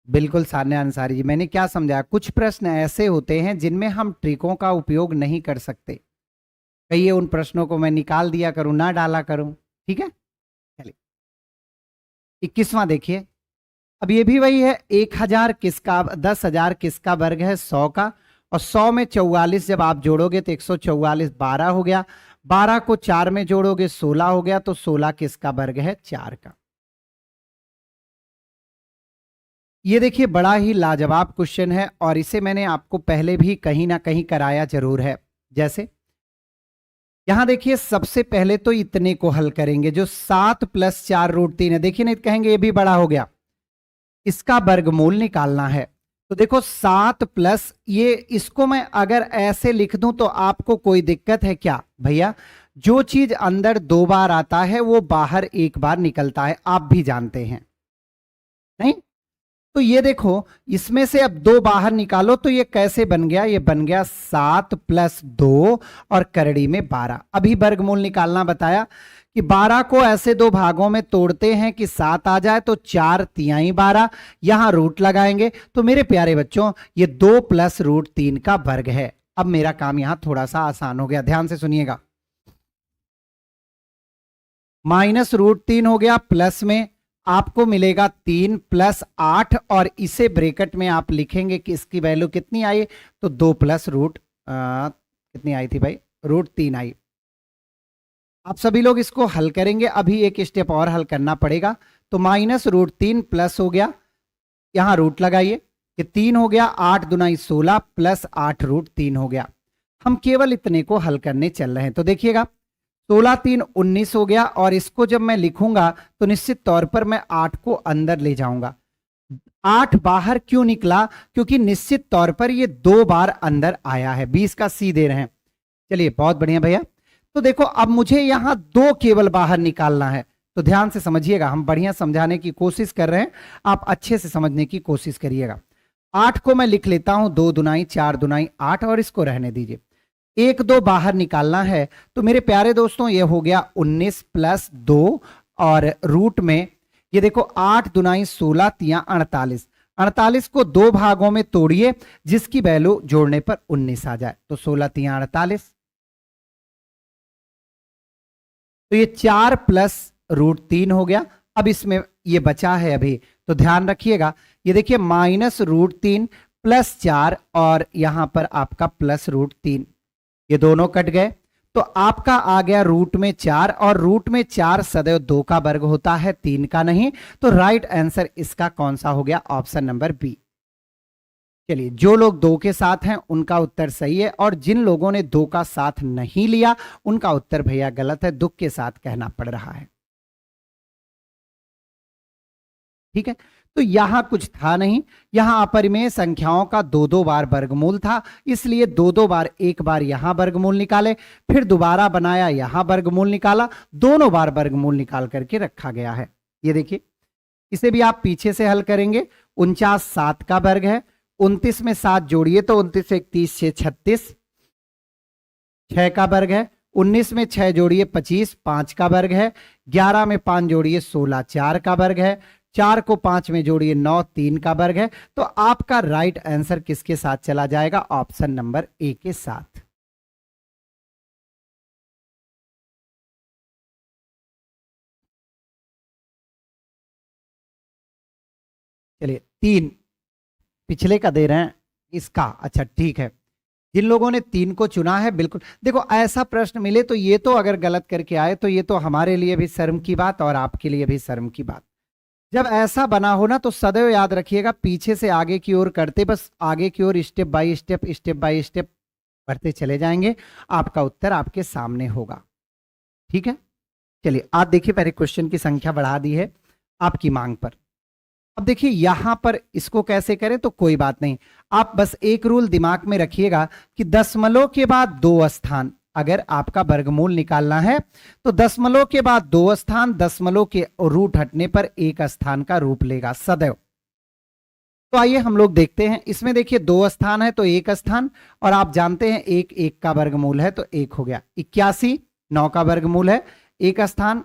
बिल्कुल सान्या अंसारी जी, मैंने क्या समझाया, कुछ प्रश्न ऐसे होते हैं जिनमें हम ट्रिकों का उपयोग नहीं कर सकते, कहिए उन प्रश्नों को मैं निकाल दिया करूं, ना डाला करूं, ठीक है। चलिए 21वां देखिए, अब ये भी वही है, 1000 किसका, 10,000 किसका वर्ग है, 100 का, और 100 में 44 जब आप जोड़ोगे तो 144 12 हो गया, 12 को 4 में जोड़ोगे 16 हो गया, तो 16 किसका वर्ग है, 4 का। ये देखिए बड़ा ही लाजवाब क्वेश्चन है और इसे मैंने आपको पहले भी कहीं ना कहीं कराया जरूर है। जैसे यहां देखिए सबसे पहले तो इतने को हल करेंगे, जो 7 + 4√3 है। देखिए नहीं कहेंगे ये भी बड़ा हो गया, इसका वर्गमूल निकालना है। तो देखो 7 प्लस ये, इसको मैं अगर ऐसे लिख दूं तो आपको कोई दिक्कत है क्या भैया? जो चीज अंदर 2 बार आता है वो बाहर 1 बार निकलता है, आप भी जानते हैं नहीं? तो ये देखो इसमें से अब 2 बाहर निकालो तो ये कैसे बन गया? ये बन गया 7 + 2 और करड़ी में 12। अभी वर्गमूल निकालना बताया कि 12 को ऐसे 2 भागों में तोड़ते हैं कि 7 आ जाए, तो 4×3 = 12, यहां रूट लगाएंगे। तो मेरे प्यारे बच्चों ये 2 + √3 का वर्ग है। अब मेरा काम यहां थोड़ा सा आसान हो गया, ध्यान से सुनिएगा। -√3 हो गया, प्लस में आपको मिलेगा 3 + 8 और इसे ब्रैकेट में आप लिखेंगे कि इसकी वैल्यू कितनी आई? तो 2 + कितनी आई थी भाई? √3 आई। आप सभी लोग इसको हल करेंगे, अभी एक स्टेप और हल करना पड़ेगा। तो -√3 प्लस हो गया, यहां रूट लगाइए कि 3 हो गया, 8 दूना 16 प्लस 8√3 हो गया। हम केवल इतने को हल करने चल रहे हैं। तो देखिएगा 16×3 = 19 हो गया और इसको जब मैं लिखूंगा तो निश्चित तौर पर मैं 8 को अंदर ले जाऊंगा। 8 बाहर क्यों निकला? क्योंकि निश्चित तौर पर ये 2 बार अंदर आया है। 20 का सी दे रहे हैं। चलिए बहुत बढ़िया भैया। तो देखो अब मुझे यहां 2 केवल बाहर निकालना है, तो ध्यान से समझिएगा, हम बढ़िया समझाने की कोशिश कर रहे हैं, आप अच्छे से समझने की कोशिश करिएगा। 8 को मैं लिख लेता हूं 2 दूनाई 4 दूनाई 8 और इसको रहने दीजिए। 1 2 बाहर निकालना है, तो मेरे प्यारे दोस्तों ये हो गया 19 + 2 और रूट में ये देखो 8 दूनाई 16 तिया 48। 48 को 2 भागों में तोड़िए जिसकी वैल्यू जोड़ने पर 19 आ जाए, तो 16 तिया 48। तो ये 4 + √3 हो गया। अब इसमें ये बचा है अभी, तो ध्यान रखिएगा, ये देखिए -√3 + 4 और यहां पर आपका +√3, ये दोनों कट गए, तो आपका आ गया रूट में 4 और रूट में 4 सदैव 2 का वर्ग होता है, 3 का नहीं। तो राइट आंसर इसका कौन सा हो गया? Option number B. चलिए जो लोग 2 के साथ हैं उनका उत्तर सही है और जिन लोगों ने 2 का साथ नहीं लिया उनका उत्तर भैया गलत है, दुख के साथ कहना पड़ रहा है। ठीक है, तो यहां कुछ था नहीं, यहां अपरिमेय संख्याओं का 2 बार वर्गमूल था, इसलिए 2 बार, एक बार यहां वर्गमूल निकाले, फिर दोबारा बनाया, यहां वर्गमूल निकाला, दोनों बार वर्गमूल निकाल करके रखा गया है। ये देखिए इसे भी आप पीछे से हल करेंगे। 49 7 का वर्ग है, 29 में 7 जोड़िए तो 29 31 6 36, 6 का वर्ग है। 19 में 6 जोड़िए 25, 5 का वर्ग है। 11 में 5 जोड़िए 16, 4 का वर्ग है। 4 को 5 में जोड़िए 9, 3 का वर्ग है। तो आपका राइट आंसर किसके साथ चला जाएगा? ऑप्शन नंबर ए के साथ। चलिए 3 पिछले का दे रहे हैं, इसका अच्छा ठीक है। जिन लोगों ने 3 को चुना है, बिल्कुल देखो ऐसा प्रश्न मिले तो ये तो अगर गलत करके आए तो ये तो हमारे लिए भी शर्म की बात और आपके लिए भी शर्म की बात। जब ऐसा बना हो ना तो सदैव याद रखिएगा, पीछे से आगे की ओर करते, बस आगे की ओर स्टेप बाय स्टेप बढ़ते चले जाएंगे, आपका उत्तर आपके सामने होगा। ठीक है, चलिए आप देखिए मैंने क्वेश्चन की संख्या बढ़ा दी है आपकी मांग पर। अब देखिए यहां पर इसको कैसे करें, तो कोई बात नहीं, आप बस एक रूल दिमाग में रखिएगा कि दशमलव के बाद 2 स्थान, अगर आपका वर्गमूल निकालना है तो दशमलव के बाद 2 स्थान, दशमलव के रूट हटने पर 1 स्थान का रूप लेगा सदैव। तो आइए हम लोग देखते हैं, इसमें देखिए 2 स्थान है तो 1 स्थान, और आप जानते हैं 1 1 का वर्गमूल है तो 1 हो गया। 81 9 का वर्गमूल है, 1 स्थान।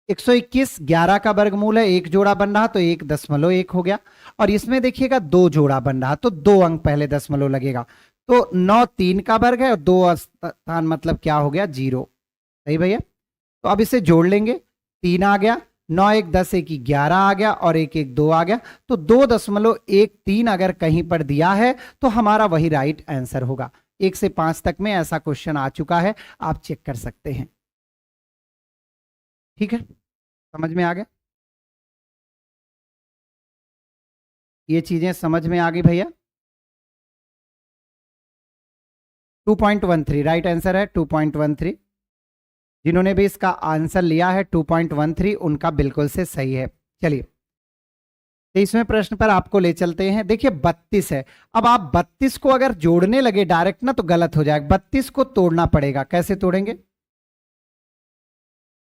121 11 का वर्गमूल है, 1 जोड़ा बन रहा तो 1.1 हो गया। और इसमें देखिएगा 2 जोड़ा बन रहा तो 2 अंक पहले दशमलव लगेगा। तो 9 3 का वर्ग है और 2 स्थान मतलब क्या हो गया? 0। सही भैया, तो अब इसे जोड़ लेंगे, 3 आ गया, 9 1 10 1 11 आ गया और 1 1 2 आ गया। तो 2.13 अगर कहीं पर दिया है तो हमारा वही राइट आंसर होगा। 1 से 5 तक में ऐसा क्वेश्चन आ चुका है, आप चेक कर सकते हैं। ठीक है, समझ में आ गया? ये चीजें समझ में आ गई भैया? 2.13 राइट आंसर है 2.13। जिन्होंने भी इसका आंसर लिया है 2.13 उनका बिल्कुल से सही है। चलिए 23वें प्रश्न पर आपको ले चलते हैं। देखिए 32 है। अब आप 32 को अगर जोड़ने लगे डायरेक्ट ना तो गलत हो जाएगा। 32 को तोड़ना पड़ेगा। कैसे तोड़ेंगे?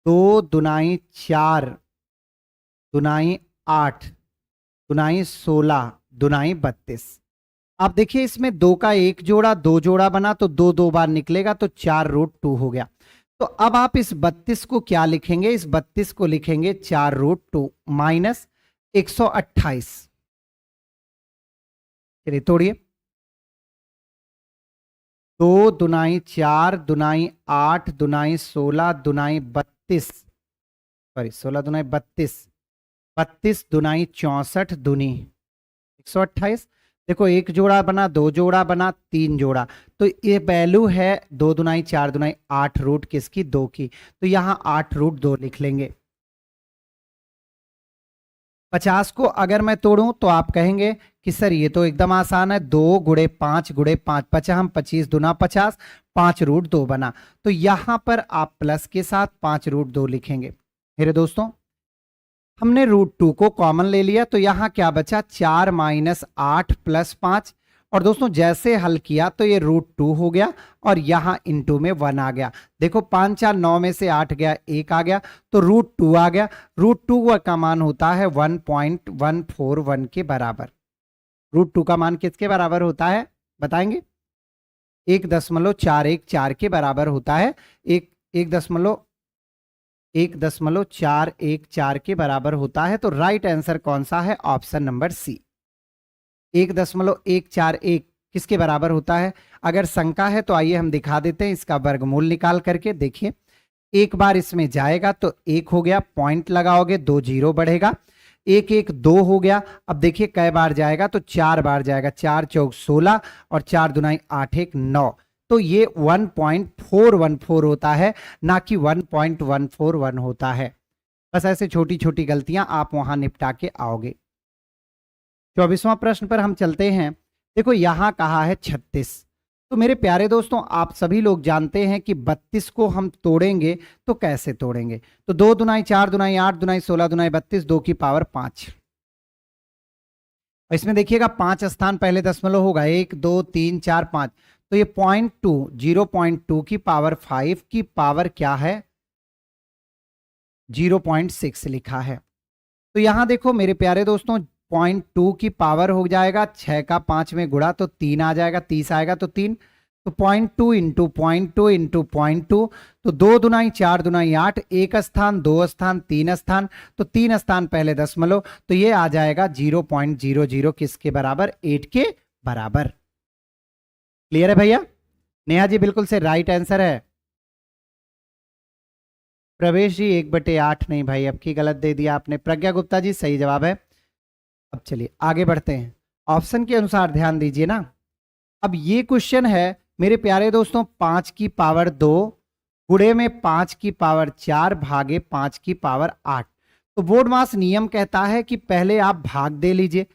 2 दुनाई 4 दुनाई 8 दुनाई 16 दुनाई 32। आप देखिए इसमें 2 का एक जोड़ा 2 जोड़ा बना तो 2 2 बार निकलेगा तो 4√2 हो गया। तो अब आप इस 32 को क्या लिखेंगे? इस 32 को लिखेंगे 4√2 माइनस 128। चलिए तोड़िए। 2 दुनाई 4 दुनाई 8 दुनाई 16 दुनाई 32, सॉरी 16 दुनाई 32, 32 दुनाई 64 दुनी 128। देखो एक जोड़ा बना, 2 जोड़ा बना, 3 जोड़ा, तो ये वैल्यू है 2 दुनाई 4 दुनाई 8 रूट किसकी? 2 की। तो यहां 8√2 लिख लेंगे। 50 को अगर मैं तोड़ूं तो आप कहेंगे कि सर ये तो एकदम आसान है, 2 गुणे 5 गुणे 5 50, हम 25 दुना 50, 5√2 बना। तो यहां पर आप प्लस के साथ 5√2 लिखेंगे। मेरे दोस्तों हमने √2 को कॉमन ले लिया तो यहां क्या बचा? 4 माइनस 8 प्लस 5। और दोस्तों जैसे हल किया तो ये √2 हो गया और यहां इंटू में 1 आ गया। देखो 5 4 9 में से 8 गया, 1 आ गया तो √2 आ गया। √2 का मान होता है 1.141 के बराबर। √2 का मान किसके बराबर होता है बताएंगे? 1.414 के बराबर होता है। 1.414 के बराबर होता है। तो राइट आंसर कौन सा है? ऑप्शन नंबर सी। 1.141 किसके बराबर होता है? अगर शंका है तो आइए हम दिखा देते हैं इसका वर्गमूल निकाल करके। देखिए एक बार इसमें जाएगा तो 1 हो गया, पॉइंट लगाओगे 2 जीरो बढ़ेगा, 1 1 2 हो गया। अब देखिए कै बार जाएगा तो 4 बार जाएगा, 4 चौक 16 और 4 दुनाई 8 1 9। तो ये 1.414 होता है, ना कि 1.141 होता है। बस ऐसे छोटी छोटी गलतियां आप वहां निपटा के आओगे। 24वां प्रश्न पर हम चलते हैं। देखो यहां कहा है 36। तो मेरे प्यारे दोस्तों आप सभी लोग जानते हैं कि 32 को हम तोड़ेंगे तो कैसे तोड़ेंगे? तो 2 दुनाई 4 दुनाई 8 दुनाई 16 दुनाई 32, 2 की पावर 5। इसमें देखिएगा 5 स्थान पहले दशमलव होगा, 1 2 3 4 5। तो ये 0.2 0.2 की पावर 5 की पावर क्या है? 0.6 लिखा है। तो यहां देखो मेरे प्यारे दोस्तों 0.2 की पावर हो जाएगा 6 का 5 में गुणा तो 3 आ जाएगा, 30 आएगा तो 3। तो 0.2 इंटू 0.2 इंटू 0.2, तो 2 दुनाई 4 दुनाई 8, 1 स्थान 2 स्थान 3 स्थान, तो 3 स्थान पहले दशमलव, तो ये आ जाएगा 0.00 किसके बराबर? 8 के बराबर। क्लियर है भैया? नेहा जी बिल्कुल से राइट आंसर है। प्रवेश जी 1/8 नहीं भाई, अब की गलत दे दिया आपने। प्रज्ञा गुप्ता जी सही जवाब है। अब चलिए आगे बढ़ते हैं, ऑप्शन के अनुसार ध्यान दीजिए ना। अब ये क्वेश्चन है मेरे प्यारे दोस्तों 5 की पावर 2 गुणे में 5 की पावर 4 भागे 5 की पावर 8। तो बोर्डमास नियम कहता है कि पहले आप भाग दे लीजिए।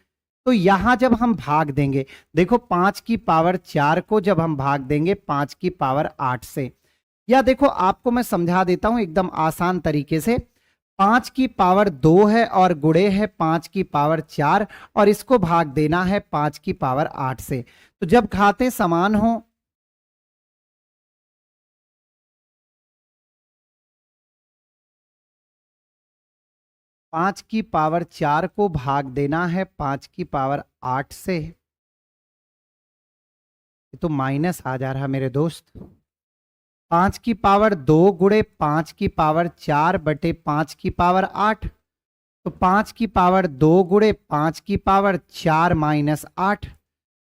तो यहां जब हम भाग देंगे, देखो 5 की पावर 4 को जब हम भाग देंगे 5 की पावर 8 से, या देखो आपको मैं समझा देता हूं एकदम आसान तरीके से। 5 की पावर 2 है और गुणे है 5 की पावर 4 और इसको भाग देना है 5 की पावर 8 से। तो जब खाते समान हो, पांच की पावर 4 को भाग देना है 5 की पावर 8 से, ये तो माइनस आ जा रहा मेरे दोस्त। 5 की पावर 2 गुणे 5 की पावर 4 बटे 5 की पावर 8, तो 5 की पावर 2 गुणे 5 की पावर 4 माइनस 8,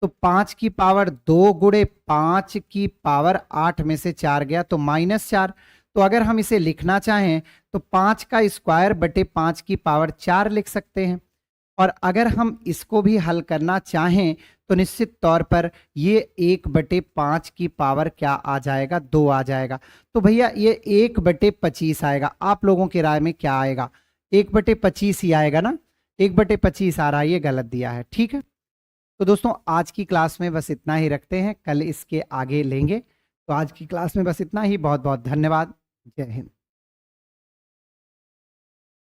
तो 5 की पावर 2 गुणे 5 की पावर 8 में से 4 गया तो -4। तो अगर हम इसे लिखना चाहें तो 5 का स्क्वायर बटे 5 की पावर 4 लिख सकते हैं। और अगर हम इसको भी हल करना चाहें तो निश्चित तौर पर ये 1/5 की पावर क्या आ जाएगा? 2 आ जाएगा। तो भैया ये 1/25 आएगा। आप लोगों की राय में क्या आएगा? 1/25 ही आएगा ना? 1/25 आ रहा है, ये गलत दिया है। ठीक है, तो दोस्तों आज की क्लास में बस इतना ही रखते हैं, कल इसके आगे लेंगे। तो आज की क्लास में बस इतना ही। बहुत बहुत धन्यवाद। जय हिंद।